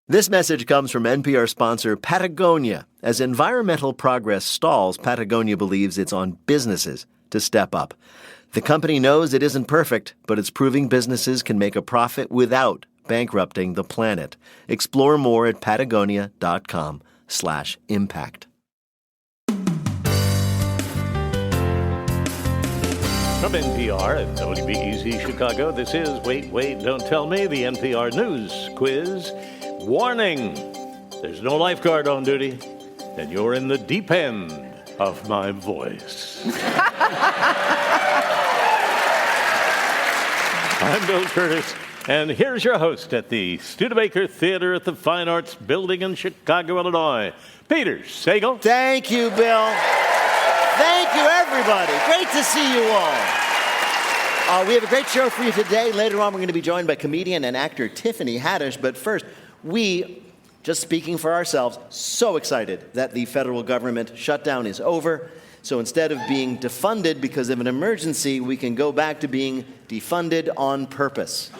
This message comes from NPR sponsor Patagonia. As environmental progress stalls, Patagonia believes it's on businesses to step up. The company knows it isn't perfect, but it's proving businesses can make a profit without bankrupting the planet. Explore more at patagonia.com/impact. From NPR and WBEZ Chicago, this is Wait, Don't Tell Me, the NPR News Quiz. Warning, there's no lifeguard on duty, and you're in the deep end of my voice. I'm Bill Curtis, and here's your host at the Studebaker Theater at the Fine Arts Building in Chicago, Illinois, Peter Sagal. Thank you, Bill. Thank you, everybody. Great to see you all. We have a great show for you today. Later on, we're going to be joined by comedian and actor Tiffany Haddish. But first, we, just speaking for ourselves, so excited that the federal government shutdown is over. So instead of being defunded because of an emergency, we can go back to being defunded on purpose.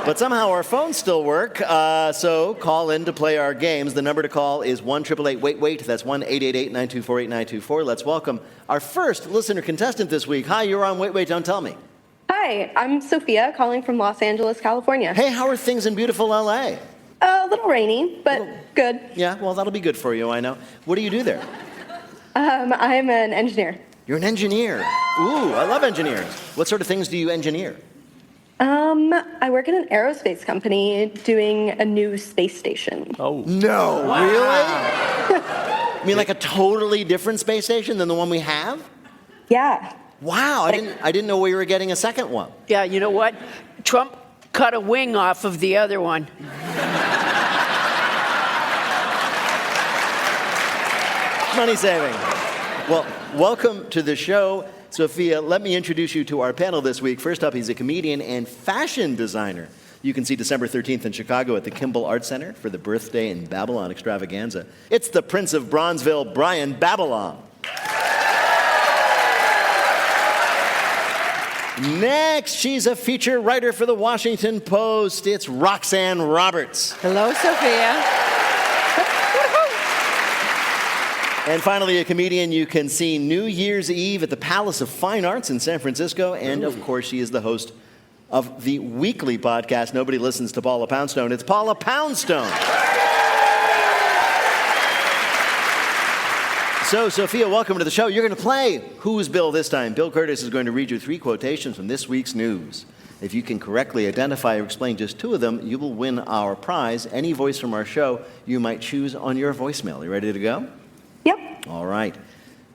But somehow our phones still work, so call in to play our games. The number to call is 1-888-WAIT-WAIT. That's 1-888-924-8924. Let's welcome our first listener contestant this week. Hi, you're on Wait, Wait, Don't Tell Me. Hi, I'm Sophia, calling from Los Angeles, California. Hey, how are things in beautiful L.A.? A little rainy, but good. Yeah, well, that'll be good for you, I know. What do you do there? I'm an engineer. You're an engineer. Ooh, I love engineers. What sort of things do you engineer? I work in an aerospace company doing a new space station. Oh. No, wow. Really? You mean like a totally different space station than the one we have? Yeah. Wow, I didn't know we were getting a second one. Yeah, you know what? Trump cut a wing off of the other one. Money saving. Well, welcome to the show. Sophia, let me introduce you to our panel this week. First up, he's a comedian and fashion designer. You can see December 13th in Chicago at the Kimball Arts Center for the Birthday in Babylon extravaganza. It's the Prince of Bronzeville, Brian Babylon. Next, she's a feature writer for the Washington Post. It's Roxanne Roberts. Hello, Sophia. And finally, a comedian you can see New Year's Eve at the Palace of Fine Arts in San Francisco. And, of course, she is the host of the weekly podcast, Nobody Listens to Paula Poundstone. It's Paula Poundstone. So, Sophia, welcome to the show. You're going to play Who's Bill this time. Bill Curtis is going to read you 3 quotations from this week's news. If you can correctly identify or explain just 2 of them, you will win our prize. Any voice from our show you might choose on your voicemail. You ready to go? Yep. All right.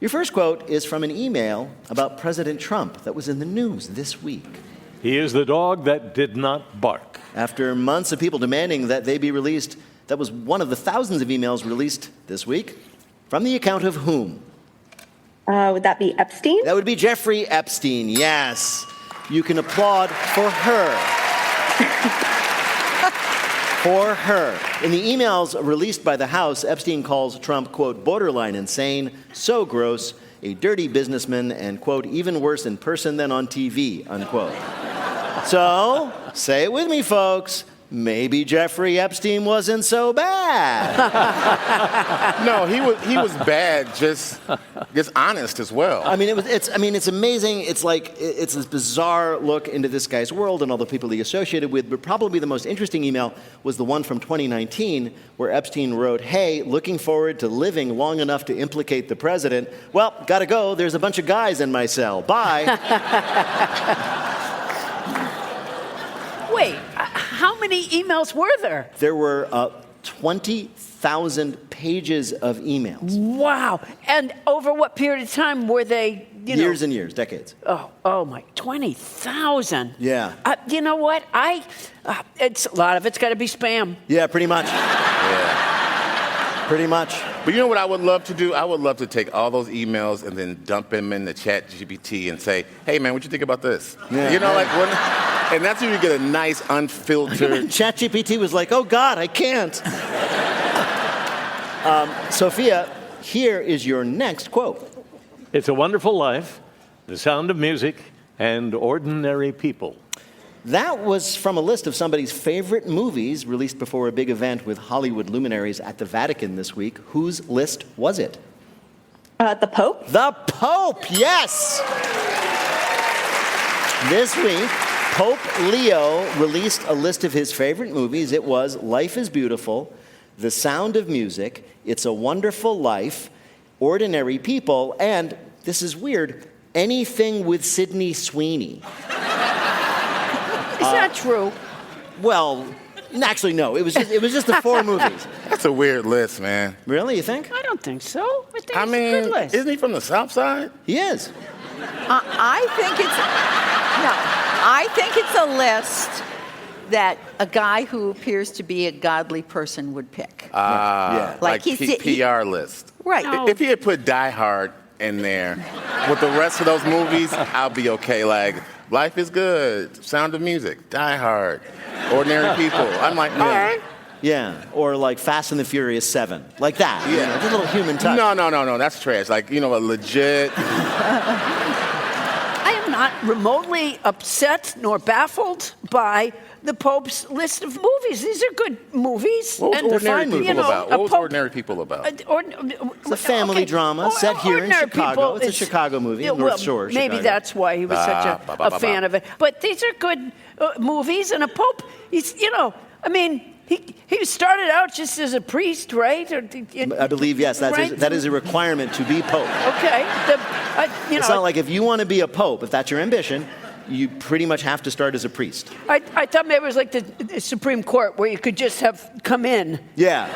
Your first quote is from an email about President Trump that was in the news this week. He is the dog that did not bark. After months of people demanding that they be released, that was one of the thousands of emails released this week. From the account of whom? Would that be Epstein? That would be Jeffrey Epstein, yes. You can applaud for her. For her. In the emails released by the House, Epstein calls Trump, quote, borderline insane, so gross, a dirty businessman, and, quote, even worse in person than on TV, unquote. So, say it with me, folks. Maybe Jeffrey Epstein wasn't so bad. No, he was bad, just honest as well. I mean, it's amazing. It's like it's this bizarre look into this guy's world and all the people he associated with. But probably the most interesting email was the one from 2019, where Epstein wrote, "Hey, looking forward to living long enough to implicate the president. Well, gotta go. There's a bunch of guys in my cell. Bye." Wait, how many emails were there? There were 20,000 pages of emails. Wow. And over what period of time were they, Years and years, decades. Oh my, 20,000. Yeah. You know what? It's a lot of it's got to be spam. Yeah, pretty much. Yeah. Pretty much. But you know what I would love to do? I would love to take all those emails and then dump them in the chat GPT and say, hey, man, what you think about this? Yeah. And that's when you get a nice, unfiltered... ChatGPT was like, oh, God, I can't. Sophia, here is your next quote. It's a wonderful life, the sound of music, and ordinary people. That was from a list of somebody's favorite movies released before a big event with Hollywood luminaries at the Vatican this week. Whose list was it? The Pope? The Pope, yes! This week, Pope Leo released a list of his favorite movies. It was Life is Beautiful, The Sound of Music, It's a Wonderful Life, Ordinary People, and, this is weird, anything with Sydney Sweeney. Is that true? Well, actually, no. It was just the 4 movies. That's a weird list, man. Really, you think? I don't think so. I think I it's a mean, good list. isn't he from the South Side? He is. I think it's a list that a guy who appears to be a godly person would pick. Yeah. Like he's- PR list. Right. No. If he had put Die Hard in there with the rest of those movies, I'll be okay. Like, Life is Good, Sound of Music, Die Hard, Ordinary People. I'm like, all right. Yeah, or like Fast and the Furious 7. Like that. Yeah. You know, just a little human touch. No, that's trash. Like, a legit. I am not remotely upset nor baffled by the Pope's list of movies. These are good movies. What was And Ordinary fine People movie. about? a What was Pope- Ordinary People about? It's a family drama set here in Ordinary Chicago. People It's a is- Chicago movie, Yeah, North well, Shore, Maybe Chicago. that's why he was such a fan of it. But these are good movies, and a Pope, he's, he started out just as a priest, right? I believe, yes, Right? that is a requirement to be Pope. Okay. It's not like if you want to be a Pope, if that's your ambition, you pretty much have to start as a priest. I thought maybe it was like the Supreme Court where you could just have come in. Yeah.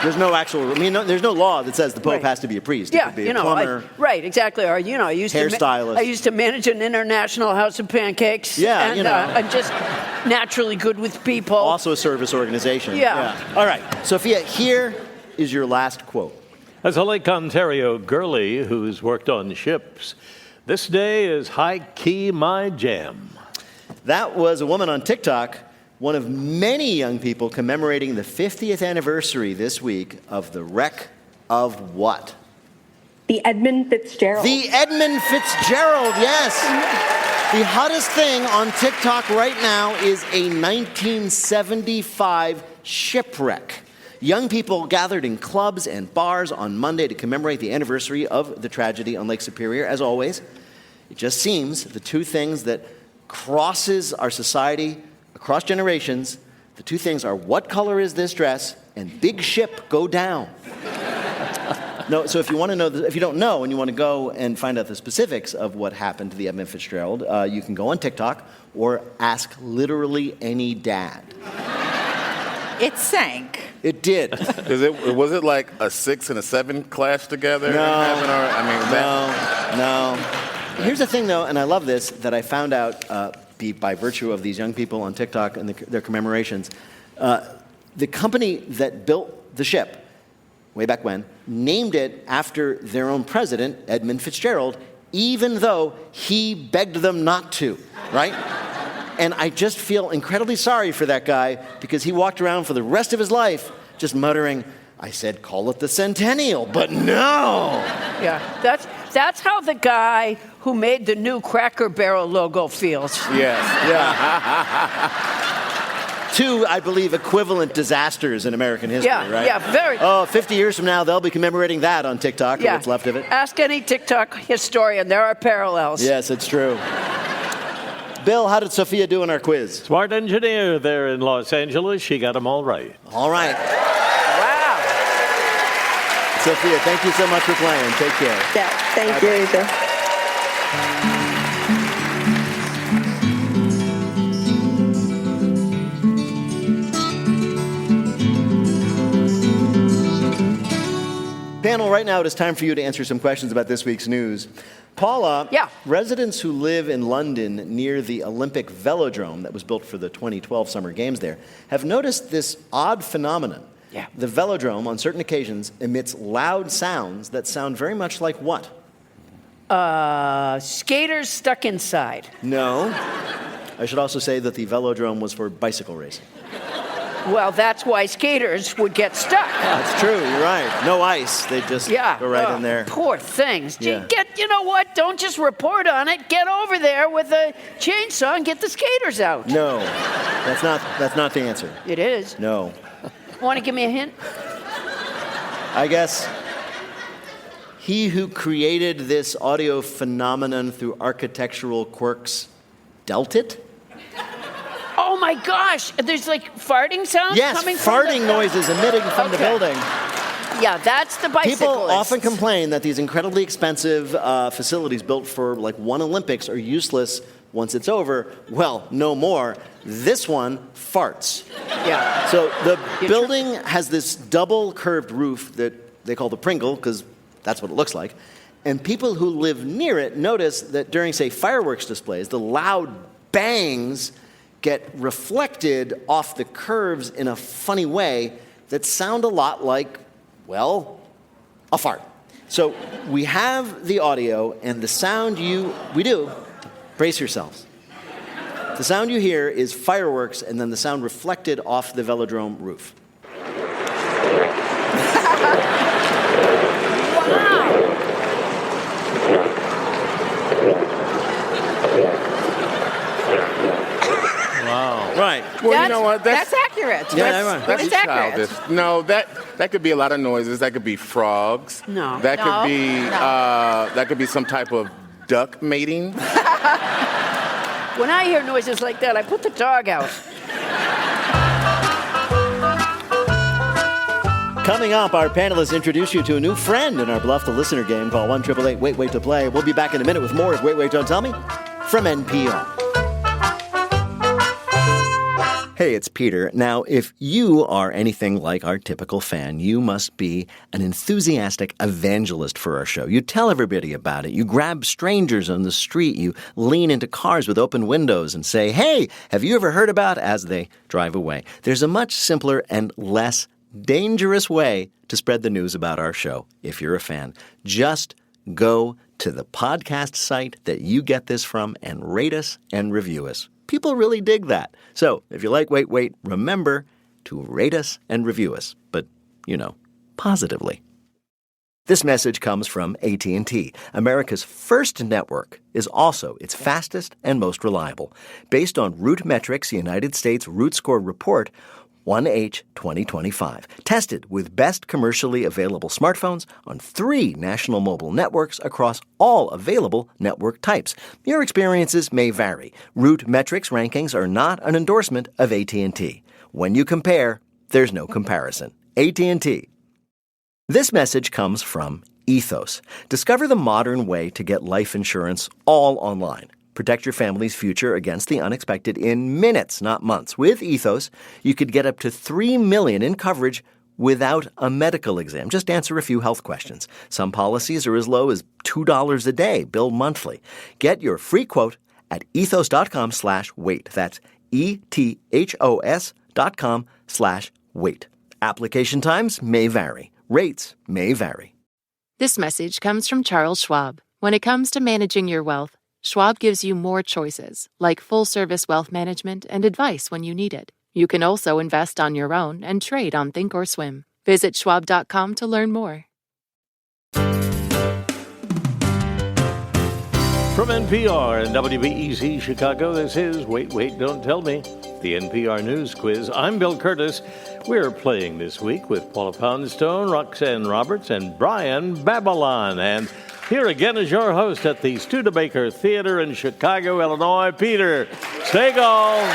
There's no actual, there's no law that says the Pope Right. has to be a priest. It Yeah, could be a plumber. right, exactly. Or I used Hairstylist. I used to manage an international house of pancakes. Yeah, and, I'm just naturally good with people. Also a service organization. Yeah. All right, Sophia, here is your last quote. As a Lake Ontario girlie who's worked on ships, this day is high-key my jam. That was a woman on TikTok, one of many young people commemorating the 50th anniversary this week of the wreck of what? The Edmund Fitzgerald. The Edmund Fitzgerald, yes. The hottest thing on TikTok right now is a 1975 shipwreck. Young people gathered in clubs and bars on Monday to commemorate the anniversary of the tragedy on Lake Superior. As always, it just seems the two things that crosses our society across generations, the two things are what color is this dress and big ship go down. No, so if you want to know, if you don't know and you want to go and find out the specifics of what happened to the Edmund Fitzgerald, you can go on TikTok or ask literally any dad. It sank. It did. Was it like a 6 and a 7 clash together? No. No. Here's the thing, though, and I love this, that I found out by virtue of these young people on TikTok and their commemorations. The company that built the ship, way back when, named it after their own president, Edmund Fitzgerald, even though he begged them not to, right? And I just feel incredibly sorry for that guy because he walked around for the rest of his life just muttering, I said call it the Centennial, but no! Yeah, that's how the guy who made the new Cracker Barrel logo feels. Yes. Yeah. Two, I believe, equivalent disasters in American history, right? Yeah, very. 50 years from now, they'll be commemorating that on TikTok, or Yeah. what's left of it. Ask any TikTok historian. There are parallels. Yes, it's true. Bill, how did Sophia do in our quiz? Smart engineer there in Los Angeles. She got them all right. All right. Wow. Sophia, thank you so much for playing. Take care. Yeah, thank you, Ethan. Panel, right now it is time for you to answer some questions about this week's news. Paula, Yeah. residents who live in London near the Olympic Velodrome that was built for the 2012 Summer Games there have noticed this odd phenomenon. Yeah. The velodrome, on certain occasions, emits loud sounds that sound very much like what? Skaters stuck inside. No. I should also say that the velodrome was for bicycle racing. Well, that's why skaters would get stuck. That's true. You're right. No ice. They just go right in there. Poor things. Yeah. You know what? Don't just report on it. Get over there with a chainsaw and get the skaters out. No, that's not the answer. It is. No. Want to give me a hint? I guess he who created this audio phenomenon through architectural quirks dealt it? Oh my gosh! There's like farting sounds Yes, coming from farting noises emitting from the building. Yeah, that's the bicyclist. People often complain that these incredibly expensive facilities built for like one Olympics are useless once it's over. Well, no more. This one farts. Yeah. So the building has this double curved roof that they call the Pringle because that's what it looks like. And people who live near it notice that during, say, fireworks displays, the loud bangs get reflected off the curves in a funny way that sound a lot like, well, a fart. So we have the audio and the sound we do, brace yourselves. The sound you hear is fireworks and then the sound reflected off the velodrome roof. Wow. Right. Well, you know what? That's accurate. Yeah, right. That's It's accurate. childish. No, that could be a lot of noises. That could be frogs. No. That No. could be No. that could be some type of duck mating. When I hear noises like that, I put the dog out. Coming up, our panelists introduce you to a new friend in our Bluff the Listener game called 1-888-WAIT-WAIT to play. We'll be back in a minute with more of Wait, Wait, Don't Tell Me from NPR. Hey, it's Peter. Now, if you are anything like our typical fan, you must be an enthusiastic evangelist for our show. You tell everybody about it. You grab strangers on the street. You lean into cars with open windows and say, hey, have you ever heard about, as they drive away. There's a much simpler and less dangerous way to spread the news about our show if you're a fan. Just go to the podcast site that you get this from and rate us and review us. People really dig that. So if you like Wait, Wait, remember to rate us and review us, but, positively. This message comes from AT&T. America's first network is also its fastest and most reliable. Based on RootMetrics' United States Root Score report, 1H 2025. Tested with best commercially available smartphones on 3 national mobile networks across all available network types. Your experiences may vary. RootMetrics rankings are not an endorsement of AT&T. When you compare, there's no comparison. AT&T. This message comes from Ethos. Discover the modern way to get life insurance all online. Protect your family's future against the unexpected in minutes, not months. With Ethos, you could get up to $3 million in coverage without a medical exam. Just answer a few health questions. Some policies are as low as $2 a day, billed monthly. Get your free quote at ethos.com/wait. That's ethos.com/wait. Application times may vary. Rates may vary. This message comes from Charles Schwab. When it comes to managing your wealth, Schwab gives you more choices, like full-service wealth management and advice when you need it. You can also invest on your own and trade on Thinkorswim. Visit schwab.com to learn more. From NPR and WBEZ Chicago, this is Wait, Wait, Don't Tell Me, the NPR News Quiz. I'm Bill Curtis. We're playing this week with Paula Poundstone, Roxanne Roberts, and Brian Babylon. And here again is your host at the Studebaker Theater in Chicago, Illinois, Peter Sagal.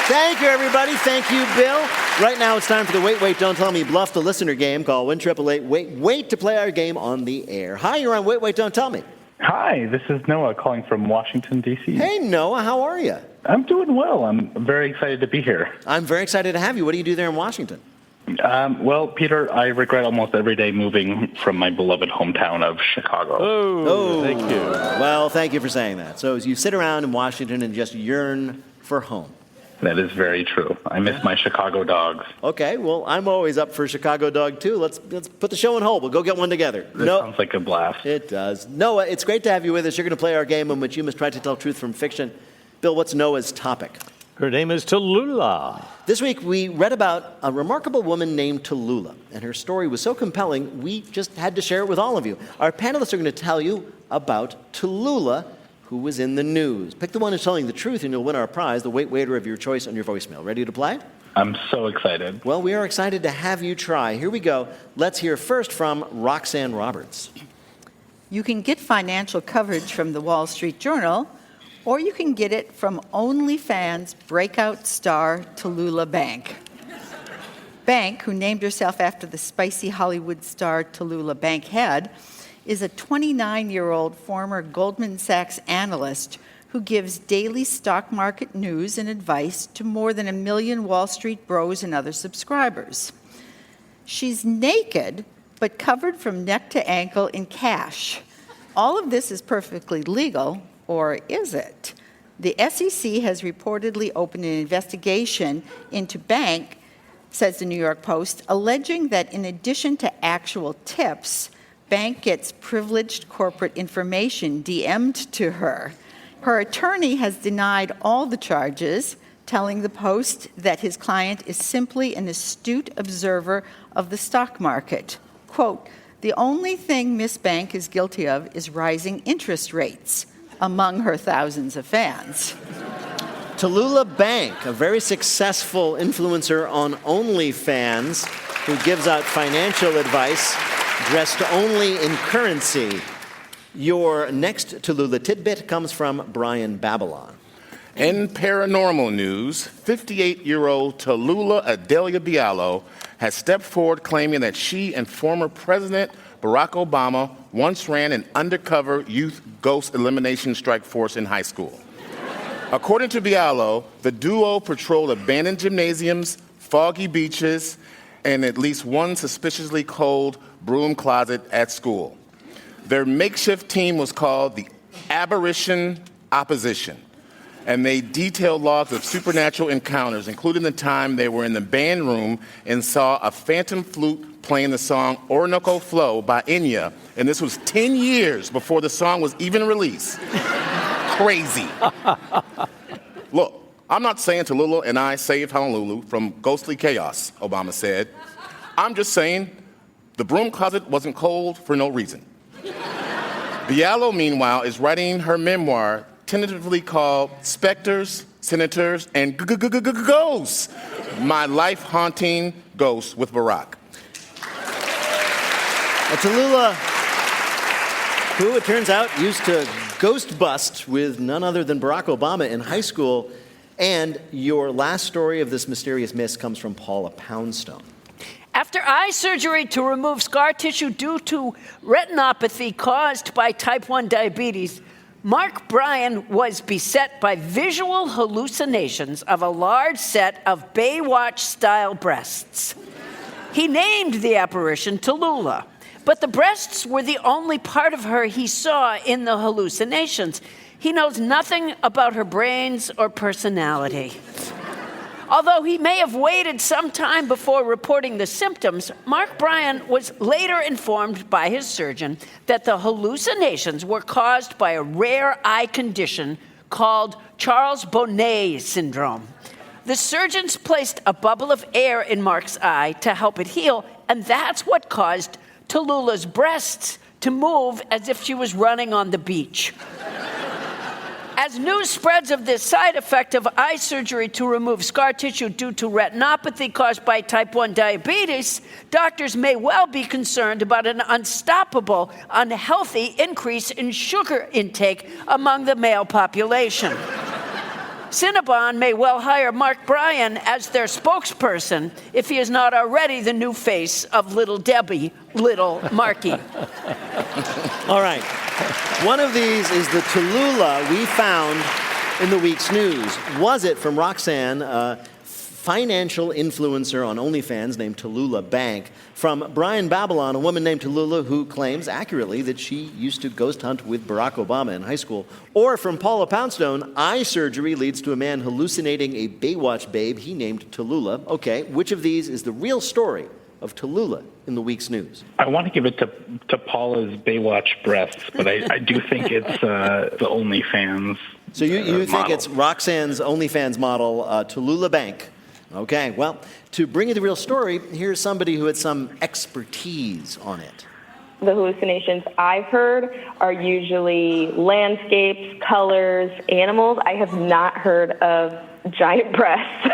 Thank you, everybody. Thank you, Bill. Right now, it's time for the Wait, Wait, Don't Tell Me Bluff the Listener game. Call 1-888-WAIT-WAIT to play our game on the air. Hi, you're on Wait, Wait, Don't Tell Me. Hi, this is Noah calling from Washington, D.C. Hey, Noah, how are you? I'm doing well. I'm very excited to be here. I'm very excited to have you. What do you do there in Washington? Well, Peter, I regret almost every day moving from my beloved hometown of Chicago. Oh, thank you. Well, thank you for saying that. So you sit around in Washington and just yearn for home. That is very true. I miss my Chicago dogs. Okay, well, I'm always up for Chicago Dog, too. Let's put the show on hold. We'll go get one together. This sounds like a blast. It does. Noah, it's great to have you with us. You're going to play our game in which you must try to tell truth from fiction. Bill, what's Noah's topic? Her name is Tallulah. This week, we read about a remarkable woman named Tallulah, and her story was so compelling, we just had to share it with all of you. Our panelists are going to tell you about Tallulah, who was in the news. Pick the one who's telling the truth, and you'll win our prize, the waiter of your choice on your voicemail. Ready to play? I'm so excited. Well, we are excited to have you try. Here we go. Let's hear first from Roxanne Roberts. You can get financial coverage from the Wall Street Journal, or you can get it from OnlyFans breakout star Tallulah Bank. Bank, who named herself after the spicy Hollywood star Tallulah Bankhead, is a 29-year-old former Goldman Sachs analyst who gives daily stock market news and advice to more than 1 million Wall Street bros and other subscribers. She's naked, but covered from neck to ankle in cash. All of this is perfectly legal, or is it? The SEC has reportedly opened an investigation into Bank, says the New York Post, alleging that in addition to actual tips, Bank gets privileged corporate information DM'd to her. Her attorney has denied all the charges, telling the Post that his client is simply an astute observer of the stock market. Quote, "The only thing Miss Bank is guilty of is rising interest rates," among her thousands of fans. Tallulah Bank, a very successful influencer on OnlyFans, who gives out financial advice dressed only in currency. Your next Tallulah tidbit comes from Brian Babylon. In paranormal news, 58-year-old Tallulah Adelia Bialo has stepped forward claiming that she and former President Barack Obama once ran an undercover youth ghost elimination strike force in high school. According to Bialo, the duo patrolled abandoned gymnasiums, foggy beaches, and at least one suspiciously cold broom closet at school. Their makeshift team was called the Aberration Opposition, and they detailed logs of supernatural encounters, including the time they were in the band room and saw a phantom flute playing the song Orinoco Flow by Enya, and this was 10 years before the song was even released. Crazy. Look, I'm not saying Tallulah and I saved Honolulu from ghostly chaos, Obama said. I'm just saying the broom closet wasn't cold for no reason. Bialo, meanwhile, is writing her memoir tentatively called Specters, Senators, and Ghosts, My Life Haunting Ghosts with Barack. Tallulah, who it turns out used to ghost bust with none other than Barack Obama in high school. And your last story of this mysterious miss comes from Paula Poundstone. After eye surgery to remove scar tissue due to retinopathy caused by type 1 diabetes, Mark Bryan was beset by visual hallucinations of a large set of Baywatch-style breasts. He named the apparition Tallulah, but the breasts were the only part of her he saw in the hallucinations. He knows nothing about her brains or personality. Although he may have waited some time before reporting the symptoms, Mark Bryan was later informed by his surgeon that the hallucinations were caused by a rare eye condition called Charles Bonnet syndrome. The surgeons placed a bubble of air in Mark's eye to help it heal, and that's what caused Tallulah's breasts to move as if she was running on the beach. As news spreads of this side effect of eye surgery to remove scar tissue due to retinopathy caused by type 1 diabetes, doctors may well be concerned about an unstoppable, unhealthy increase in sugar intake among the male population. Cinnabon may well hire Mark Bryan as their spokesperson if he is not already the new face of Little Debbie, Little Marky. All right. One of these is the Tallulah we found in the week's news. Was it from Roxanne, a financial influencer on OnlyFans named Tallulah Bank? From Brian Babylon, a woman named Tallulah who claims accurately that she used to ghost hunt with Barack Obama in high school? Or from Paula Poundstone, eye surgery leads to a man hallucinating a Baywatch babe he named Tallulah. Okay, which of these is the real story of Tallulah in the week's news? I want to give it to Paula's Baywatch breasts, but I do think it's the OnlyFans So you think model. it's Roxanne's OnlyFans model, Tallulah Bank. Okay, well, to bring you the real story, here's somebody who had some expertise on it. The hallucinations I've heard are usually landscapes, colors, animals. I have not heard of giant breasts.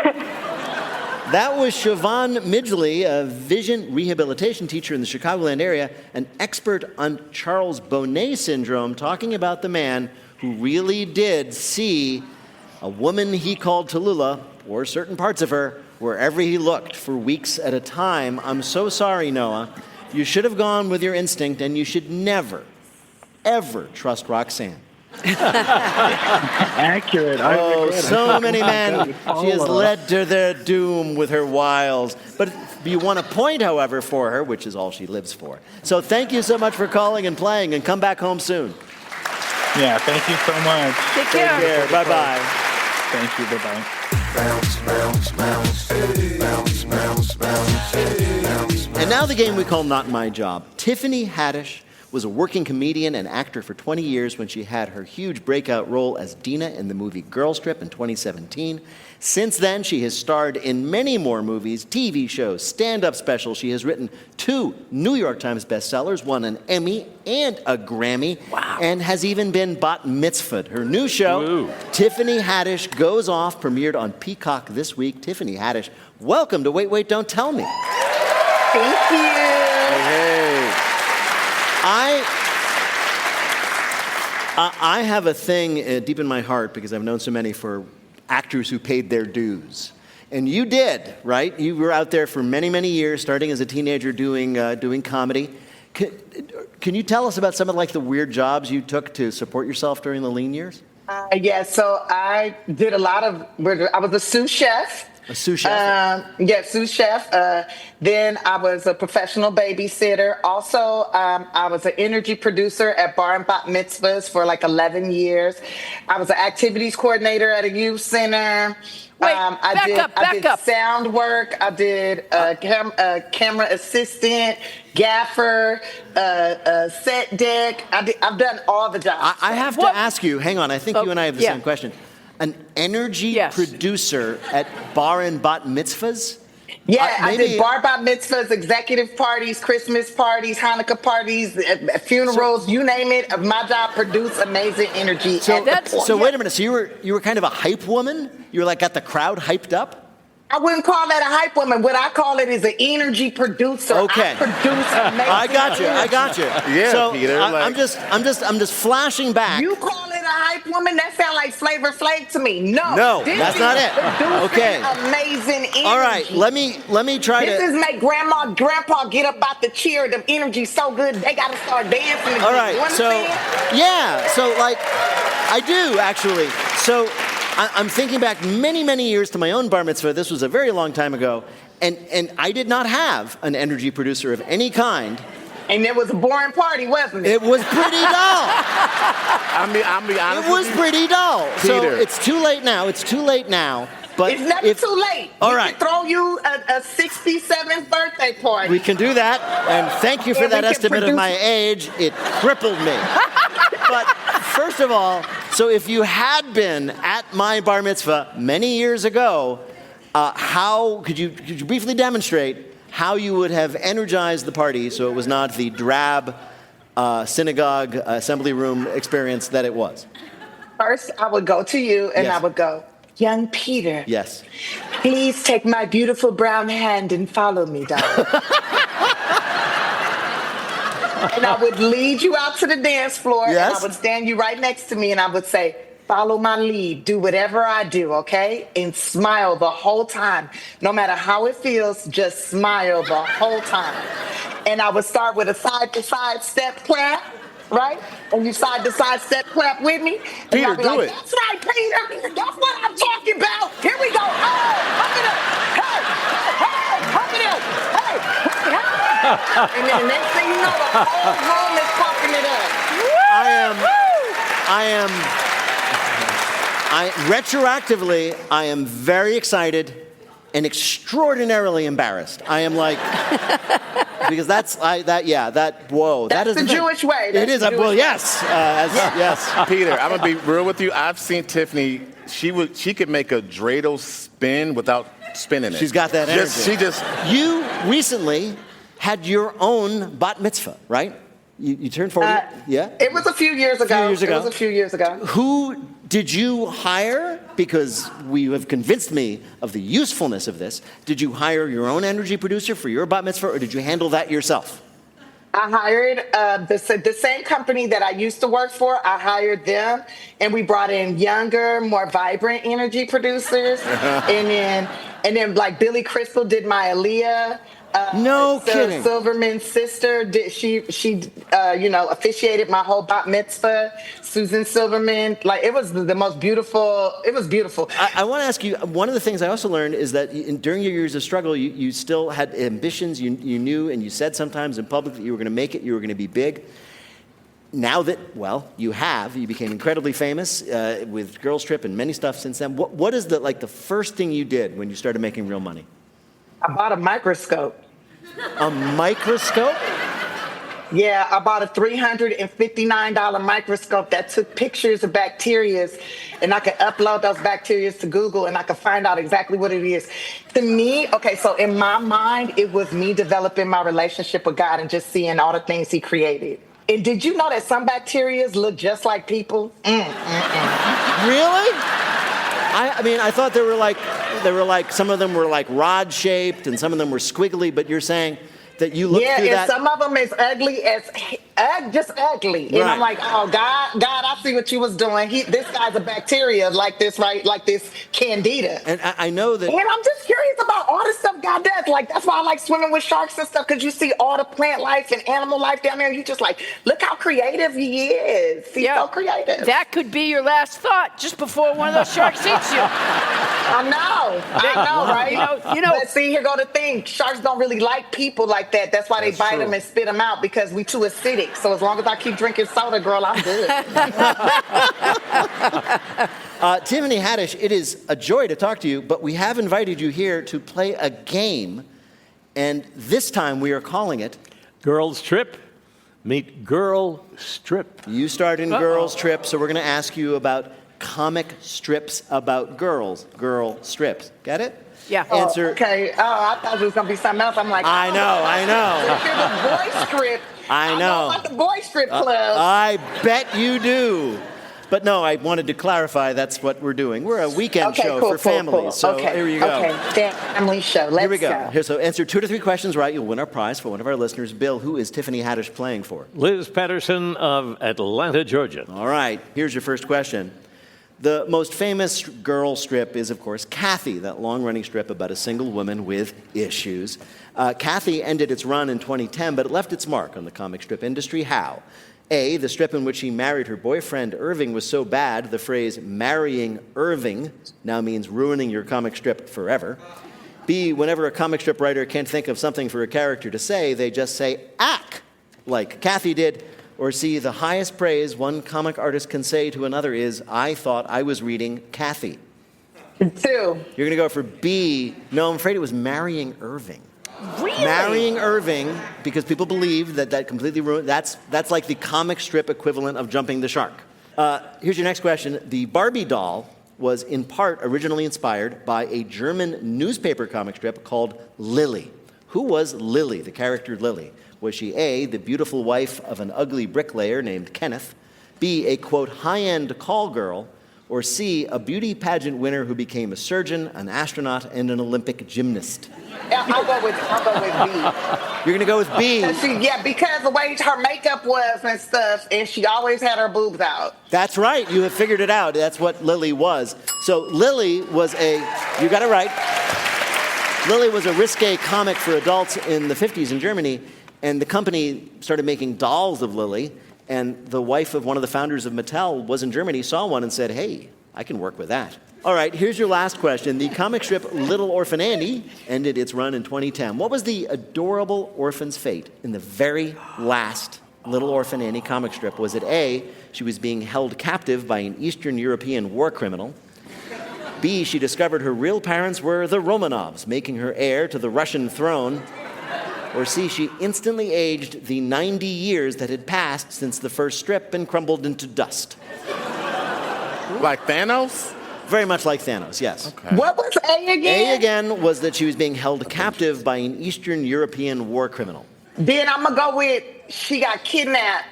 That was Siobhan Midgley, a vision rehabilitation teacher in the Chicagoland area, an expert on Charles Bonnet syndrome, talking about the man who really did see a woman he called Tallulah, or certain parts of her, wherever he looked for weeks at a time. I'm so sorry, Noah. You should have gone with your instinct, and you should never, ever trust Roxanne. Accurate. Oh, so many men she has led to their doom with her wiles. But you won a point, however, for her, which is all she lives for. So thank you so much for calling and playing, and come back home soon. Yeah, thank you so much. Take care. Take care. Bye-bye. Thank you. Bye-bye. And now the game we call Not My Job. Tiffany Haddish was a working comedian and actor for 20 years when she had her huge breakout role as Dina in the movie Girls Trip in 2017. Since then, she has starred in many more movies, TV shows, stand-up specials. She has written 2 New York Times bestsellers, won an Emmy and a Grammy, and has even been bat mitzvahed. Her new show, Tiffany Haddish Goes Off, premiered on Peacock this week. Tiffany Haddish, welcome to Wait, Wait, Don't Tell Me. Thank you. Hey. I have a thing deep in my heart, because I've known so many, for actors who paid their dues. And you did, right? You were out there for many, many years, starting as a teenager doing comedy. Can you tell us about some of the weird jobs you took to support yourself during the lean years? Yeah, so I did a lot of, I was a sous chef. A sous chef? Yeah, sous chef. Then I was a professional babysitter. Also, I was an energy producer at bar and bat mitzvahs for 11 years. I was an activities coordinator at a youth center. I did sound work. I did camera assistant, gaffer, set deck. I've done all the jobs. I have to ask you, hang on, I think you and I have the same question. An energy producer at bar and bat mitzvahs? Yeah, I did bar bat mitzvahs, executive parties, Christmas parties, Hanukkah parties, funerals, you name it. My job, produce amazing energy. So wait a minute. So you were kind of a hype woman? You were got the crowd hyped up? I wouldn't call that a hype woman. What I call it is an energy producer. Okay. I produce amazing. I got you. Yeah, so Peter. I'm just flashing back. You call it a hype woman? That sounds like Flavor Flav to me. No, that's not it. Okay. Amazing energy. All right, let me try This is make grandma, grandpa get up out the chair. The energy so good they got to start dancing. All right, I do actually. So I'm thinking back many, many years to my own bar mitzvah. This was a very long time ago, and I did not have an energy producer of any kind. And it was a boring party, wasn't it? It was pretty dull. I'll be honest. It was pretty dull. So Peter. it's too late now. But it's never too late. All we right. can throw you a 67th birthday party. We can do that. And thank you for that estimate of my age. It crippled me. But first of all, so if you had been at my bar mitzvah many years ago, how could you briefly demonstrate how you would have energized the party so it was not the drab synagogue assembly room experience that it was? First, I would go to you and Yes. I would go, young Peter. Yes. Please take my beautiful brown hand and follow me, darling. And I would lead you out to the dance floor, Yes. and I would stand you right next to me, and I would say, follow my lead, do whatever I do, okay? And smile the whole time. No matter how it feels, just smile the whole time. And I would start with a side-to-side step clap, right? And you side-to-side step clap with me. And Peter, I'll be do like, it. That's right, Peter. That's what I'm talking about. Here we go. Oh, pump it up. Hey, hey, pump it up. Hey, pump it up. And then the next thing you know, the whole room is pumping it up. Retroactively, I am very excited and extraordinarily embarrassed. I am like, because whoa. That is the Jewish way. It is. Well, yes. Yes. Peter, I'm gonna be real with you. I've seen Tiffany. She could make a dreidel spin without spinning it. She's got that energy. You recently had your own bat mitzvah, right? You turned 40? Yeah? It was a few years ago. It was a few years ago. Who did you hire? Because you have convinced me of the usefulness of this. Did you hire your own energy producer for your bat mitzvah, or did you handle that yourself? I hired the same company that I used to work for. I hired them, and we brought in younger, more vibrant energy producers. and then like Billy Crystal did my Aaliyah. No kidding. Silverman's sister she officiated my whole bat mitzvah. Susan Silverman, like it was the most beautiful. It was beautiful. I want to ask you, one of the things I also learned is that during your years of struggle, you still had ambitions. You knew, and you said sometimes in public that you were going to make it. You were going to be big. Now that, you became incredibly famous with Girls Trip and many stuff since then. What is the first thing you did when you started making real money? I bought a microscope. A microscope? Yeah, I bought a $359 microscope that took pictures of bacteria, and I could upload those bacteria to Google, and I could find out exactly what it is. To me, so in my mind, it was me developing my relationship with God and just seeing all the things He created. And did you know that some bacteria look just like people? Really? I thought they were like some of them were like rod shaped and some of them were squiggly, but you're saying that you look through that. Yeah, and some of them is ugly as just ugly. And I'm like, oh God, I see what you was doing. This guy's a bacteria like this, right? Like this candida. And I know that. And I'm just curious about all the stuff God does. Like that's why I like swimming with sharks and stuff, because you see all the plant life and animal life down there. You just like, look how creative He is. He's so creative. That could be your last thought just before one of those sharks eats you. I know, right? But see, here go the thing. Sharks don't really like people like that. That's why they bite them and spit them out, because we too acidic. So as long as I keep drinking soda, girl, I'm good. Tiffany Haddish, it is a joy to talk to you, but we have invited you here to play a game, and this time we are calling it Girls Trip. Meet Girl Strip. You start in Girls Trip, so we're going to ask you about comic strips about girls. Girl strips. Get it? Yeah. Answer. Okay. Oh, I thought it was going to be something else. I'm like, I know. If you're the boy strip, I know. I know about the boy strip club. I bet you do. But no, I wanted to clarify that's what we're doing. We're a weekend show for families. So here you go. Okay, family show. Let's Here we go. So answer 2 to 3 questions right. You'll win our prize for one of our listeners. Bill, who is Tiffany Haddish playing for? Liz Patterson of Atlanta, Georgia. All right. Here's your first question. The most famous girl strip is, of course, Kathy, that long-running strip about a single woman with issues. Kathy ended its run in 2010, but it left its mark on the comic strip industry. How? A, the strip in which she married her boyfriend Irving was so bad, the phrase marrying Irving now means ruining your comic strip forever. B, whenever a comic strip writer can't think of something for a character to say, they just say, ack, like Kathy did. Or C, the highest praise one comic artist can say to another is, I thought I was reading Kathy. 2. You're going to go for B. No, I'm afraid it was marrying Irving. Really? Marrying Irving, because people believe that completely ruined. That's like the comic strip equivalent of jumping the shark. Here's your next question. The Barbie doll was in part originally inspired by a German newspaper comic strip called Lily. Who was Lily, the character Lily? Was she A, the beautiful wife of an ugly bricklayer named Kenneth, B, a, quote, high-end call girl, or C, a beauty pageant winner who became a surgeon, an astronaut, and an Olympic gymnast? I'll go with B. You're going to go with B? Because the way her makeup was and stuff, and she always had her boobs out. That's right. You have figured it out. That's what Lily was. So Lily was you got it right. Lily was a risque comic for adults in the 50s in Germany. And the company started making dolls of Lily, and the wife of one of the founders of Mattel was in Germany, saw one and said, hey, I can work with that. All right, here's your last question. The comic strip Little Orphan Annie ended its run in 2010. What was the adorable orphan's fate in the very last Little Orphan Annie comic strip? Was it A, she was being held captive by an Eastern European war criminal? B, she discovered her real parents were the Romanovs, making her heir to the Russian throne. Or C, she instantly aged the 90 years that had passed since the first strip and crumbled into dust. Like Thanos? Very much like Thanos, yes. Okay. What was A again? A again was that she was being held captive by an Eastern European war criminal. Then I'm going to go with she got kidnapped,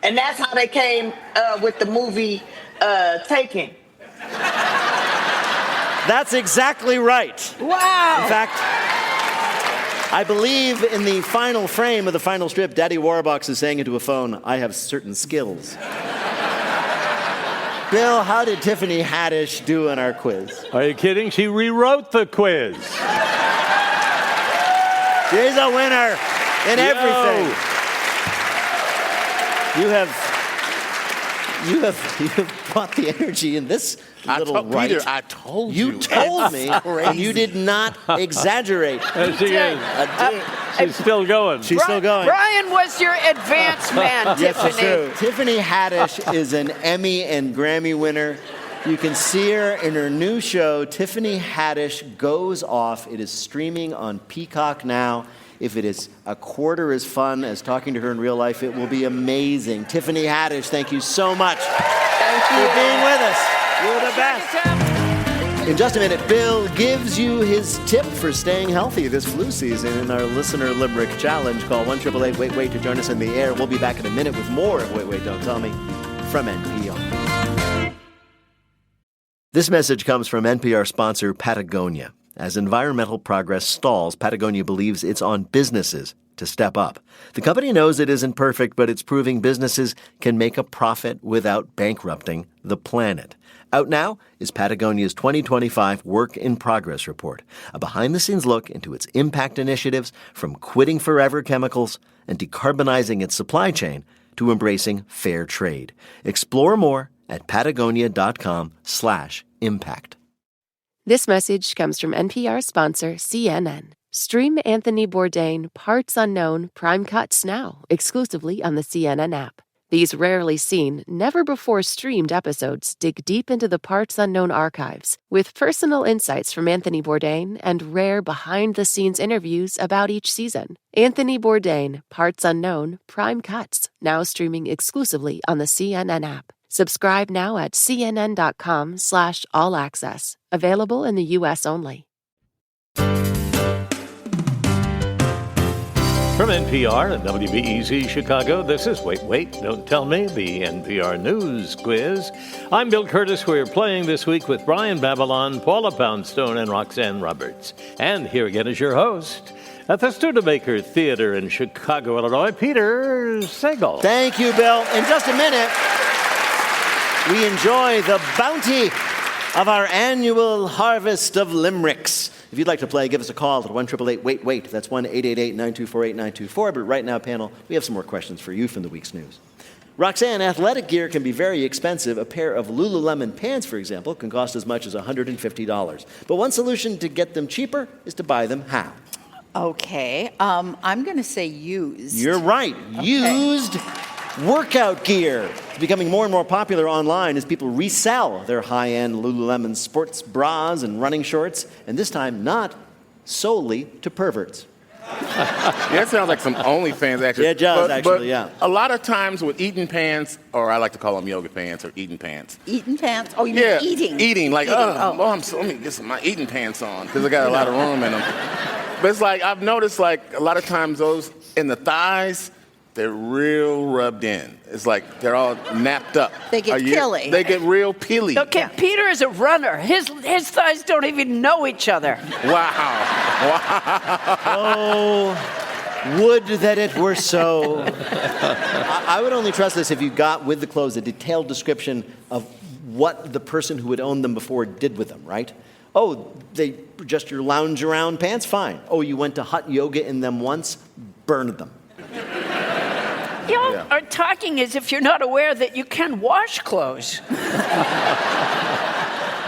and that's how they came with the movie Taken. That's exactly right. Wow. In fact, I believe in the final frame of the final strip, Daddy Warbucks is saying into a phone, I have certain skills. Bill, how did Tiffany Haddish do in our quiz? Are you kidding? She rewrote the quiz. She's a winner in everything. You have brought the energy in this little right. Peter, I told you. You told me, and you did not exaggerate. There she is. She's still going. She's still going. Brian was your advance man, Yes, Tiffany. it's true. Tiffany Haddish is an Emmy and Grammy winner. You can see her in her new show, Tiffany Haddish Goes Off. It is streaming on Peacock now. If it is a quarter as fun as talking to her in real life, it will be amazing. Tiffany Haddish, thank you so much for being with us. You're the best. In just a minute, Bill gives you his tip for staying healthy this flu season in our Listener Limerick Challenge. Call 1-888-WAIT-WAIT to join us in the air. We'll be back in a minute with more of Wait, Wait, Don't Tell Me from NPR. This message comes from NPR sponsor Patagonia. As environmental progress stalls, Patagonia believes it's on businesses to step up. The company knows it isn't perfect, but it's proving businesses can make a profit without bankrupting the planet. Out now is Patagonia's 2025 Work in Progress Report, a behind-the-scenes look into its impact initiatives from quitting forever chemicals and decarbonizing its supply chain to embracing fair trade. Explore more at patagonia.com/impact. This message comes from NPR sponsor CNN. Stream Anthony Bourdain Parts Unknown Prime Cuts now, exclusively on the CNN app. These rarely seen, never-before-streamed episodes dig deep into the Parts Unknown archives with personal insights from Anthony Bourdain and rare behind-the-scenes interviews about each season. Anthony Bourdain Parts Unknown Prime Cuts, now streaming exclusively on the CNN app. Subscribe now at cnn.com/all-access. Available in the U.S. only. From NPR and WBEZ Chicago, this is Wait, Wait, Don't Tell Me, the NPR News Quiz. I'm Bill Curtis. We're playing this week with Brian Babylon, Paula Poundstone, and Roxanne Roberts. And here again is your host at the Studebaker Theater in Chicago, Illinois, Peter Sagal. Thank you, Bill. In just a minute, we enjoy the bounty of our annual harvest of limericks. If you'd like to play, give us a call at 1-888-WAIT-WAIT. That's 1-888-924-8924. But right now, panel, we have some more questions for you from the week's news. Roxanne, athletic gear can be very expensive. A pair of Lululemon pants, for example, can cost as much as $150. But one solution to get them cheaper is to buy them how? Okay, I'm going to say used. You're right. Okay. Used workout gear. It's becoming more and more popular online as people resell their high-end Lululemon sports bras and running shorts, and this time not solely to perverts. Yeah, that sounds like some OnlyFans action. Yeah, it does, actually, yeah. A lot of times with eating pants, or I like to call them yoga pants or eating pants. Eating pants? Oh, you mean eating? Eating. Like, Eating. let me get my eating pants on because I got a lot of room in them. But it's like, I've noticed like a lot of times those in the thighs, they're real rubbed in. It's like they're all napped up. They get peely. They get real peely. Okay, Peter is a runner. His thighs don't even know each other. Wow. Oh, would that it were so. I would only trust this if you got with the clothes a detailed description of what the person who had owned them before did with them, right? Oh, they were just your lounge around pants? Fine. Oh, you went to hot yoga in them once? Burned them. You are talking as if you're not aware that you can wash clothes.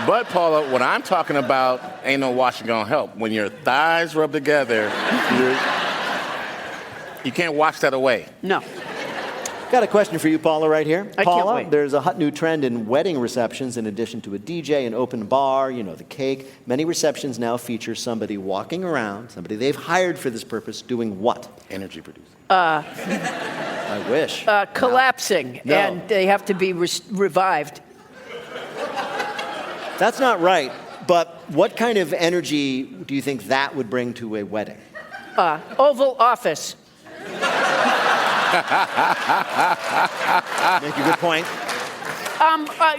But, Paula, what I'm talking about ain't no washing gonna help. When your thighs rub together, you can't wash that away. No. Got a question for you, Paula, right here. I can't Paula, wait. there's a hot new trend in wedding receptions. In addition to a DJ, an open bar, the cake, many receptions now feature somebody walking around, somebody they've hired for this purpose, doing what? Energy producer. I wish. Collapsing, No. and they have to be revived. That's not right. But what kind of energy do you think that would bring to a wedding? Oval Office. Make a good point.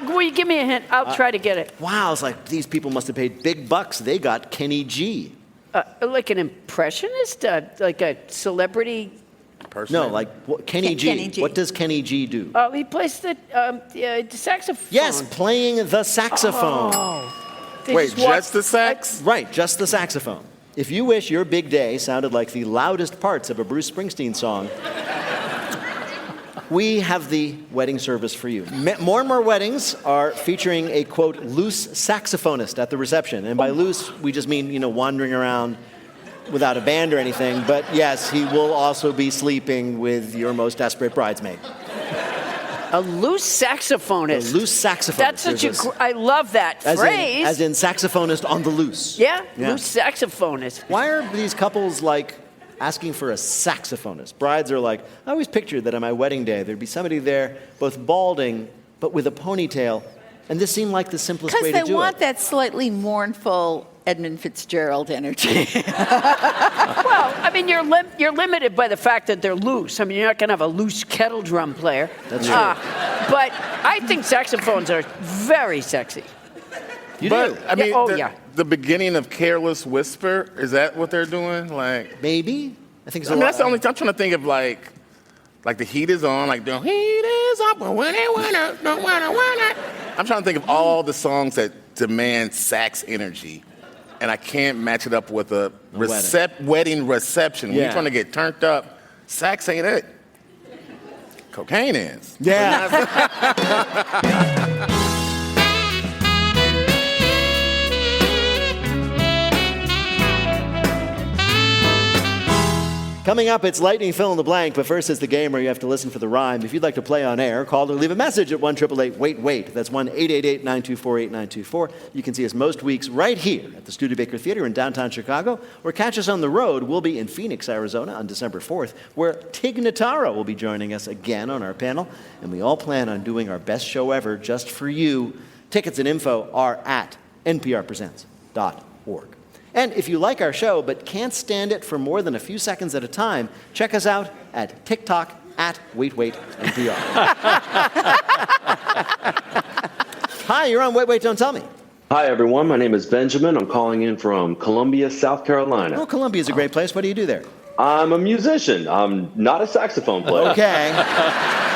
Will you give me a hint? I'll try to get it. Wow, it's like these people must have paid big bucks. They got Kenny G. Like an impressionist? Like a celebrity? Person. No, like Kenny G. Kenny G. What does Kenny G do? He plays the saxophone. Yes, playing the saxophone. They Wait, walk- just the sax? Right, just the saxophone. If you wish your big day sounded like the loudest parts of a Bruce Springsteen song, we have the wedding service for you. More and more weddings are featuring a, quote, loose saxophonist at the reception. And by loose, we just mean, wandering around without a band or anything. But yes, he will also be sleeping with your most desperate bridesmaid. A loose saxophonist. A loose saxophonist. That's such I love that phrase. As in saxophonist on the loose. Yeah, loose saxophonist. Why are these couples asking for a saxophonist? Brides are like, I always pictured that on my wedding day there'd be somebody there, both balding but with a ponytail, and this seemed like the simplest way to do it. Because they want that slightly mournful Edmund Fitzgerald energy. Well, I mean, you're limited by the fact that they're loose. I mean, you're not going to have a loose kettle drum player. That's true. But I think saxophones are very sexy. You But, do? I mean, Yeah, the beginning of Careless Whisper, is that what they're doing? Like, Maybe. I think it's I mean, that's the only time I'm trying to think of like the heat is on, like the heat is up, but when it winter, no winter, winter. I'm trying to think of all the songs that demand sax energy, and I can't match it up with a wedding reception. When Yeah. you're trying to get turned up, sax ain't it. Cocaine is. Yeah. Coming up, it's lightning fill in the blank, but first it's the game where you have to listen for the rhyme. If you'd like to play on air, call or leave a message at 1-888-WAIT-WAIT. That's 1-888-924-8924. You can see us most weeks right here at the Studebaker Theater in downtown Chicago, or catch us on the road. We'll be in Phoenix, Arizona on December 4th, where Tig Notaro will be joining us again on our panel, and we all plan on doing our best show ever just for you. Tickets and info are at nprpresents.org. And if you like our show but can't stand it for more than a few seconds at a time, check us out at TikTok at WaitWaitNPR. Hi, you're on Wait, Wait, Don't Tell Me. Hi, everyone. My name is Benjamin. I'm calling in from Columbia, South Carolina. Oh, Columbia's a great place. What do you do there? I'm a musician. I'm not a saxophone player. Okay.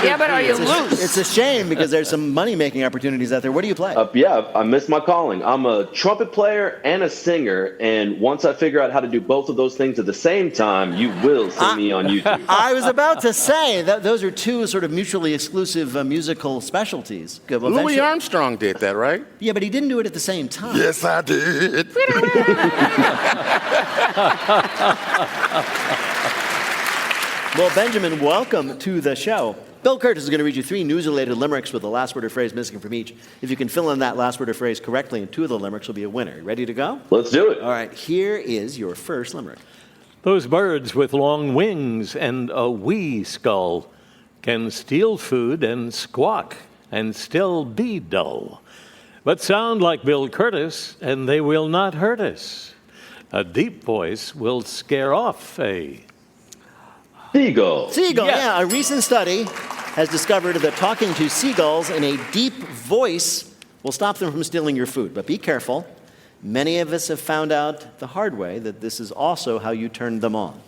Yeah, but are you loose? It's a shame because there's some money-making opportunities out there. What do you play? Yeah, I missed my calling. I'm a trumpet player and a singer, and once I figure out how to do both of those things at the same time, you will see me on YouTube. I was about to say that those are two sort of mutually exclusive musical specialties. Good, well, Louis eventually- Armstrong did that, right? Yeah, but he didn't do it at the same time. Yes, I did. Well, Benjamin, welcome to the show. Bill Curtis is going to read you 3 news-related limericks with the last word or phrase missing from each. If you can fill in that last word or phrase correctly in 2 of the limericks, you'll be a winner. You ready to go? Let's do it. All right, here is your first limerick. Those birds with long wings and a wee skull can steal food and squawk and still be dull, but sound like Bill Curtis and they will not hurt us. A deep voice will scare off a Seagull. Seagull, Yes. yeah. A recent study has discovered that talking to seagulls in a deep voice will stop them from stealing your food. But be careful. Many of us have found out the hard way that this is also how you turn them on.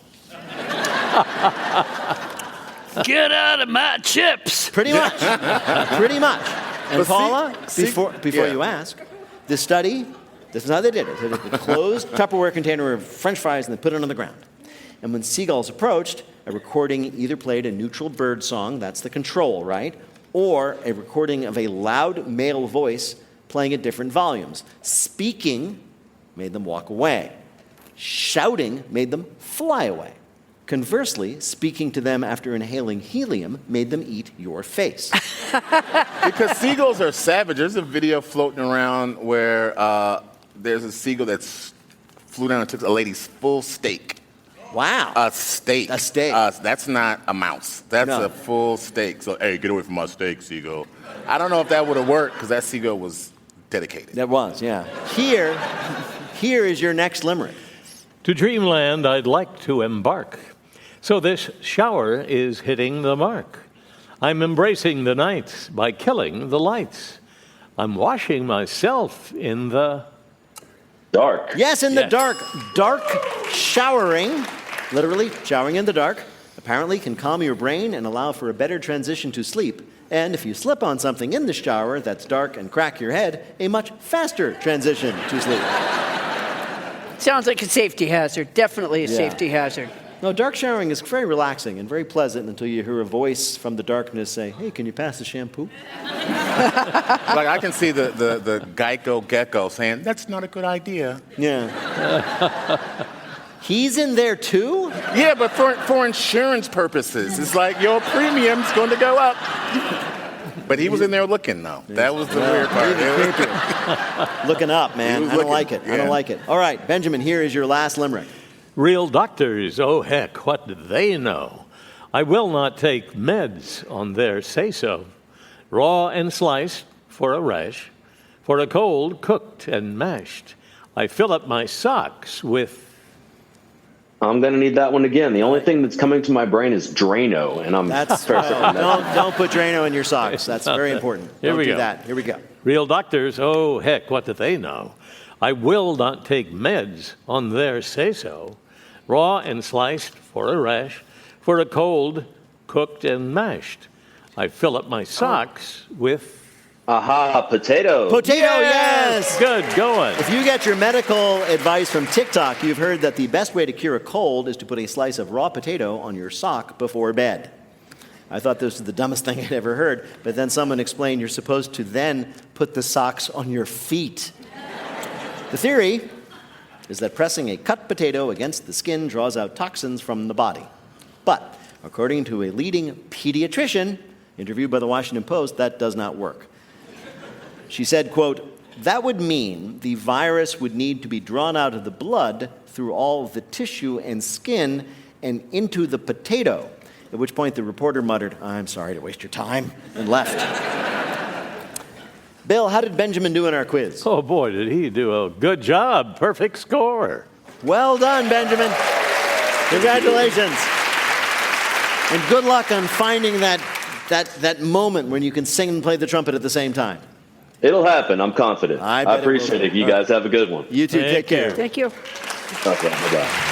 Get out of my chips. Pretty much. Pretty much. And But Paula, before yeah. you ask, this study, this is how they did it. They took a closed Tupperware container of French fries and they put it on the ground. And when seagulls approached, a recording either played a neutral bird song, that's the control, right? Or a recording of a loud male voice playing at different volumes. Speaking made them walk away. Shouting made them fly away. Conversely, speaking to them after inhaling helium made them eat your face. Because seagulls are savage. There's a video floating around where there's a seagull that's flew down and took a lady's full steak. Wow. A steak. A steak. That's not a mouse. That's a full steak. So, hey, get away from my steak, seagull. I don't know if that would have worked because that seagull was dedicated. That was, yeah. Here is your next limerick. To dreamland I'd like to embark. So this shower is hitting the mark. I'm embracing the night by killing the lights. I'm washing myself in the dark. Yes, in the dark. Dark showering, literally showering in the dark, apparently can calm your brain and allow for a better transition to sleep. And if you slip on something in the shower that's dark and crack your head, a much faster transition to sleep. Sounds like a safety hazard. Definitely a safety hazard. No, dark showering is very relaxing and very pleasant until you hear a voice from the darkness say, hey, can you pass the shampoo? Like I can see the Geico gecko saying, that's not a good idea. Yeah. He's in there too? Yeah, but for insurance purposes. It's like your premium's going to go up. But he was in there looking, though. That was the weird part. Looking up, man. I don't like it. I don't like it. All right, Benjamin, here is your last limerick. real doctors. Oh, heck, what do they know? I will not take meds on their say-so. Raw and sliced for a rash, for a cold, cooked and mashed. I fill up my socks with... I'm going to need that one again. The only thing that's coming to my brain is Drano, and I'm don't put Drano in your socks. That's very important. Don't do that. Here we go. Real doctors, oh, heck, what do they know? I will not take meds on their say-so. Raw and sliced for a rash, for a cold, cooked and mashed. I fill up my socks with... Aha, potato. Potato, yes. Good going. If you get your medical advice from TikTok, you've heard that the best way to cure a cold is to put a slice of raw potato on your sock before bed. I thought this was the dumbest thing I'd ever heard, but then someone explained you're supposed to then put the socks on your feet. The theory is that pressing a cut potato against the skin draws out toxins from the body. But according to a leading pediatrician interviewed by the Washington Post, that does not work. She said, quote, that would mean the virus would need to be drawn out of the blood through all of the tissue and skin and into the potato, at which point the reporter muttered, I'm sorry to waste your time, and left. Bill, how did Benjamin do in our quiz? Oh, boy, did he do a good job. Perfect score. Well done, Benjamin. Congratulations. And good luck on finding that moment when you can sing and play the trumpet at the same time. It'll happen. I'm confident. I appreciate it. You guys have a good one. You too. Take care. Thank you. Okay, bye-bye.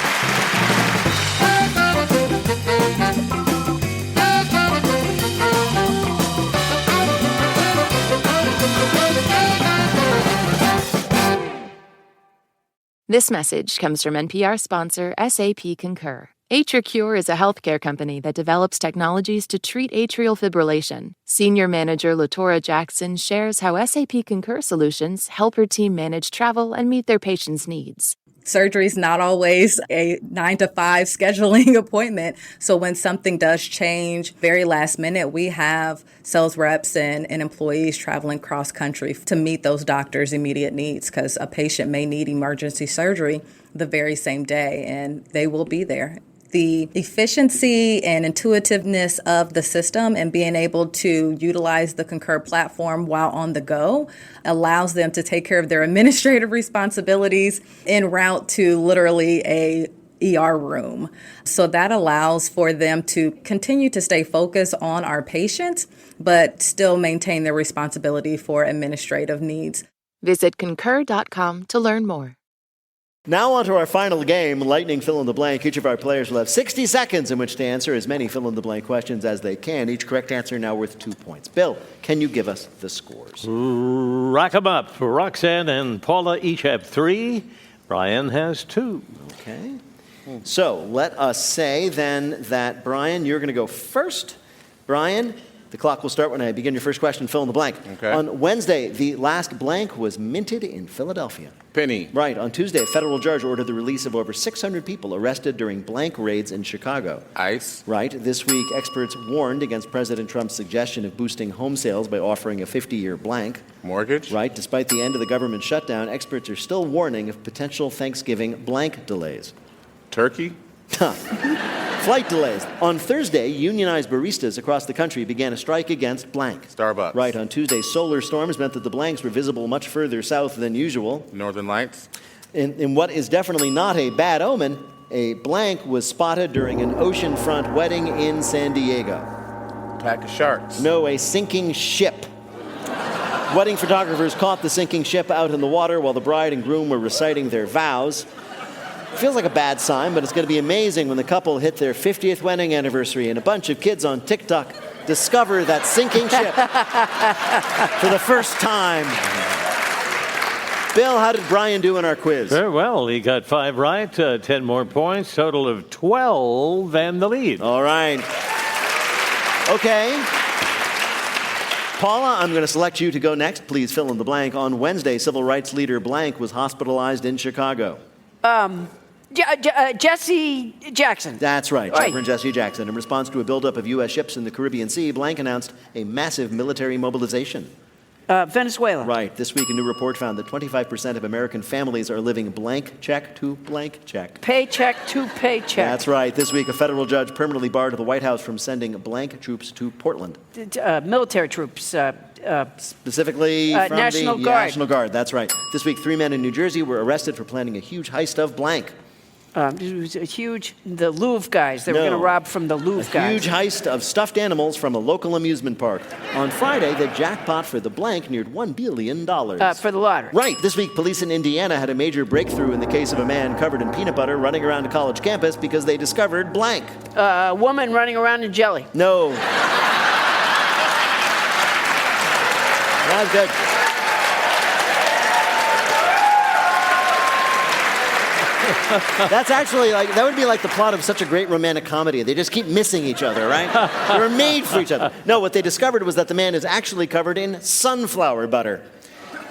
This message comes from NPR sponsor SAP Concur. AtriCure is a healthcare company that develops technologies to treat atrial fibrillation. Senior manager LaTora Jackson shares how SAP Concur solutions help her team manage travel and meet their patients' needs. Surgery is not always a 9 to 5 scheduling appointment. So when something does change very last minute, we have sales reps and employees traveling cross country to meet those doctors' immediate needs, because a patient may need emergency surgery the very same day, and they will be there. The efficiency and intuitiveness of the system and being able to utilize the Concur platform while on the go allows them to take care of their administrative responsibilities en route to literally a ER room. So that allows for them to continue to stay focused on our patients, but still maintain their responsibility for administrative needs. Visit concur.com to learn more. Now on to our final game, Lightning Fill-in-the-Blank. Each of our players will have 60 seconds in which to answer as many fill-in-the-blank questions as they can. Each correct answer now worth 2 points. Bill, can you give us the scores? Rack them up. Roxanne and Paula each have 3. Brian has 2. Okay. So let us say then that, Brian, you're going to go first. Brian, The clock will start when I begin your first question. Fill in the blank. Okay. On Wednesday, the last blank was minted in Philadelphia. Penny. Right. On Tuesday, a federal judge ordered the release of over 600 people arrested during blank raids in Chicago. Ice. Right. This week, experts warned against President Trump's suggestion of boosting home sales by offering a 50-year blank. Mortgage. Right. Despite the end of the government shutdown, experts are still warning of potential Thanksgiving blank delays. Turkey. Flight delays. On Thursday, unionized baristas across the country began a strike against blank. Starbucks. Right. On Tuesday, solar storms meant that the blanks were visible much further south than usual. Northern Lights. In what is definitely not a bad omen, a blank was spotted during an oceanfront wedding in San Diego. Pack of sharks. No, a sinking ship. Wedding photographers caught the sinking ship out in the water while the bride and groom were reciting their vows. It feels like a bad sign, but it's going to be amazing when the couple hit their 50th wedding anniversary and a bunch of kids on TikTok discover that sinking ship for the first time. Bill, how did Brian do in our quiz? Very well. He got 5 right, 10 more points, total of 12, and the lead. All right. Okay. Paula, I'm going to select you to go next. Please fill in the blank. On Wednesday, civil rights leader blank was hospitalized in Chicago. Jesse Jackson. That's right, Reverend Jesse Jackson. In response to a buildup of U.S. ships in the Caribbean Sea, blank announced a massive military mobilization. Venezuela. Right. This week, a new report found that 25% of American families are living blank check to blank check. Paycheck to paycheck. That's right. This week, a federal judge permanently barred the White House from sending blank troops to Portland. Military troops. Specifically from National the Guard. National Guard. That's right. This week, 3 men in New Jersey were arrested for planning a huge heist of blank. It was a huge, the Louvre guys. They were going to rob from the Louvre guys. A huge heist of stuffed animals from a local amusement park. On Friday, the jackpot for the blank neared $1 billion. For the lottery. Right. This week, police in Indiana had a major breakthrough in the case of a man covered in peanut butter running around a college campus because they discovered blank. A woman running around in jelly. No. That's good. That's actually that would be like the plot of such a great romantic comedy. They just keep missing each other, right? They were made for each other. No, what they discovered was that the man is actually covered in sunflower butter.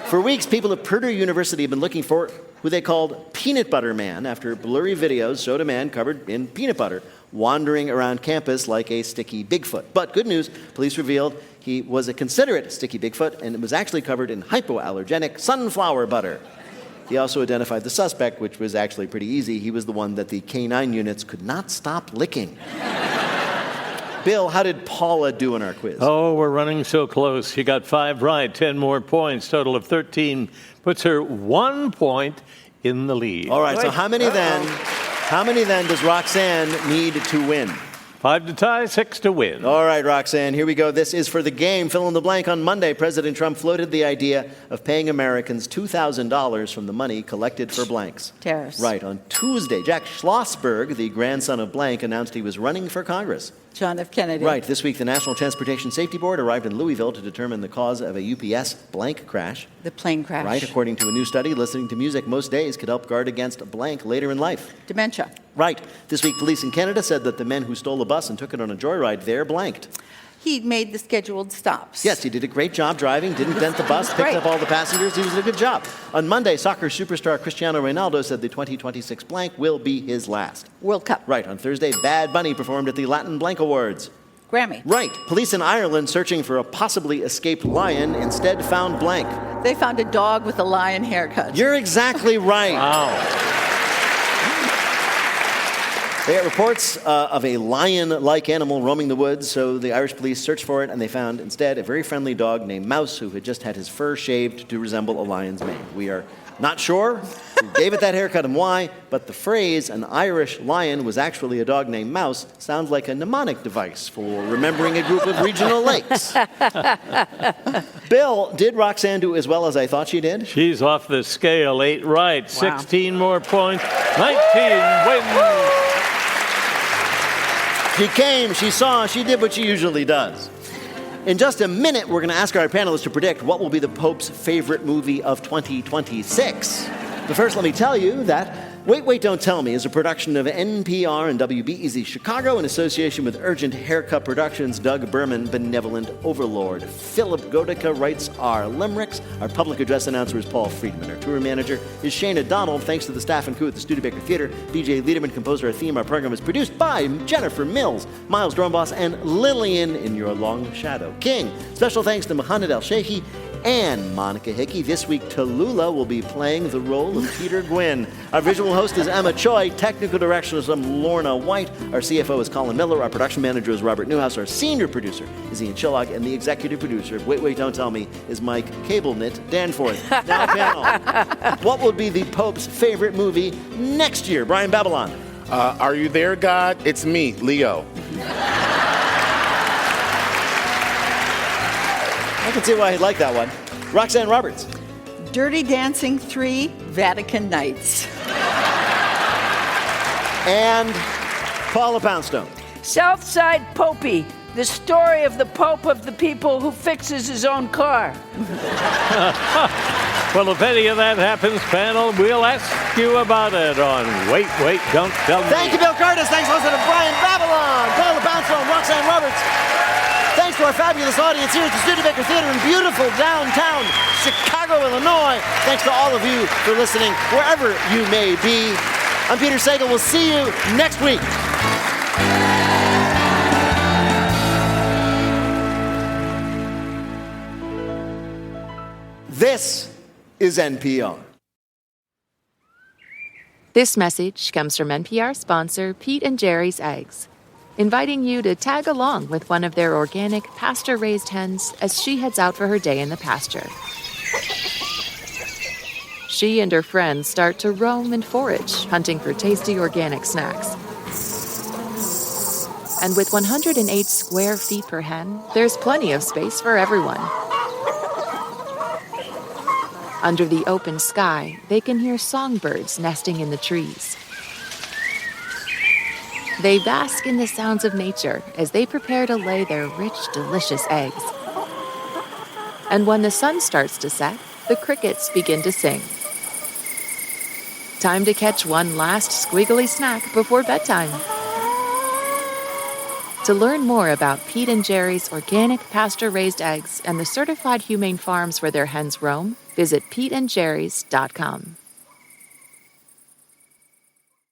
For weeks, people at Purdue University have been looking for who they called Peanut Butter Man after blurry videos showed a man covered in peanut butter wandering around campus like a sticky Bigfoot. But good news, police revealed he was a considerate sticky Bigfoot and was actually covered in hypoallergenic sunflower butter. He also identified the suspect, which was actually pretty easy. He was the one that the K-9 units could not stop licking. Bill, how did Paula do in our quiz? Oh, we're running so close. She got 5 right, 10 more points, total of 13, puts her 1 point in the lead. All right, so how many then does Roxanne need to win? 5 to tie, 6 to win. All right, Roxanne, here we go. This is for the game. Fill in the blank. On Monday, President Trump floated the idea of paying Americans $2,000 from the money collected for blanks. Tariffs. Right. On Tuesday, Jack Schlossberg, the grandson of blank, announced he was running for Congress. John F. Kennedy. Right. This week, the National Transportation Safety Board arrived in Louisville to determine the cause of a UPS blank crash. The plane crash. Right. According to a new study, listening to music most days could help guard against blank later in life. Dementia. Right. This week, police in Canada said that the men who stole a bus and took it on a joyride there blanked. He made the scheduled stops. Yes, he did a great job driving, didn't dent the bus, picked up all the passengers. He was doing a good job. On Monday, soccer superstar Cristiano Ronaldo said the 2026 blank will be his last. World Cup. Right. On Thursday, Bad Bunny performed at the Latin Blank Awards. Grammy. Right. Police in Ireland searching for a possibly escaped lion instead found blank. They found a dog with a lion haircut. You're exactly right. Wow. They got reports of a lion-like animal roaming the woods, so the Irish police searched for it, and they found instead a very friendly dog named Mouse who had just had his fur shaved to resemble a lion's mane. We are not sure who gave it that haircut and why, but the phrase, an Irish lion was actually a dog named Mouse, sounds like a mnemonic device for remembering a group of regional lakes. Bill, did Roxanne do as well as I thought she did? She's off the scale, 8 right, 16 more points, 19 wins. She came, she saw, she did what she usually does. In just a minute, we're going to ask our panelists to predict what will be the Pope's favorite movie of 2026. But first, let me tell you that Wait, Wait, Don't Tell Me is a production of NPR and WBEZ Chicago in association with Urgent Haircut Productions. Doug Berman, benevolent overlord. Philip Godica writes our limericks. Our public address announcer is Paul Friedman. Our tour manager is Shana Donald. Thanks to the staff and crew at the Studebaker Theater. BJ Liederman composed our theme. Our program is produced by Jennifer Mills, Miles Dornbos, and Lillian in your long shadow king. Special thanks to Mohamed El-Sheikhi and Monica Hickey. This week, Tallulah will be playing the role of Peter Gwynn. Our visual host is Emma Choi. Technical direction is Lorna White. Our CFO is Colin Miller. Our production manager is Robert Newhouse. Our senior producer is Ian Chillag. And the executive producer of Wait, Wait, Don't Tell Me is Mike Cablenit Danforth. Now, panel. What will be the Pope's favorite movie next year? Brian Babylon. Are you there, God? It's me, Leo. I can see why he'd like that one. Roxanne Roberts. Dirty Dancing 3, Vatican Nights. And Paula Poundstone. Southside Popey, the story of the Pope of the people who fixes his own car. Well, if any of that happens, panel, we'll ask you about it on Wait, Wait, Don't Tell Me. Thank you, Bill Curtis. Thanks also to Brian Babylon, Paula Poundstone, Roxanne Roberts. Thanks to our fabulous audience here at the Studebaker Theater in beautiful downtown Chicago, Illinois. Thanks to all of you for listening, wherever you may be. I'm Peter Sagal. We'll see you next week. This is NPR. This message comes from NPR sponsor Pete and Jerry's Eggs, inviting you to tag along with one of their organic pasture-raised hens as she heads out for her day in the pasture. She and her friends start to roam and forage, hunting for tasty organic snacks. And with 108 square feet per hen, there's plenty of space for everyone. Under the open sky, they can hear songbirds nesting in the trees. They bask in the sounds of nature as they prepare to lay their rich, delicious eggs. And when the sun starts to set, the crickets begin to sing. Time to catch one last squiggly snack before bedtime. To learn more about Pete and Jerry's organic pasture-raised eggs and the certified humane farms where their hens roam, visit peteandjerrys.com.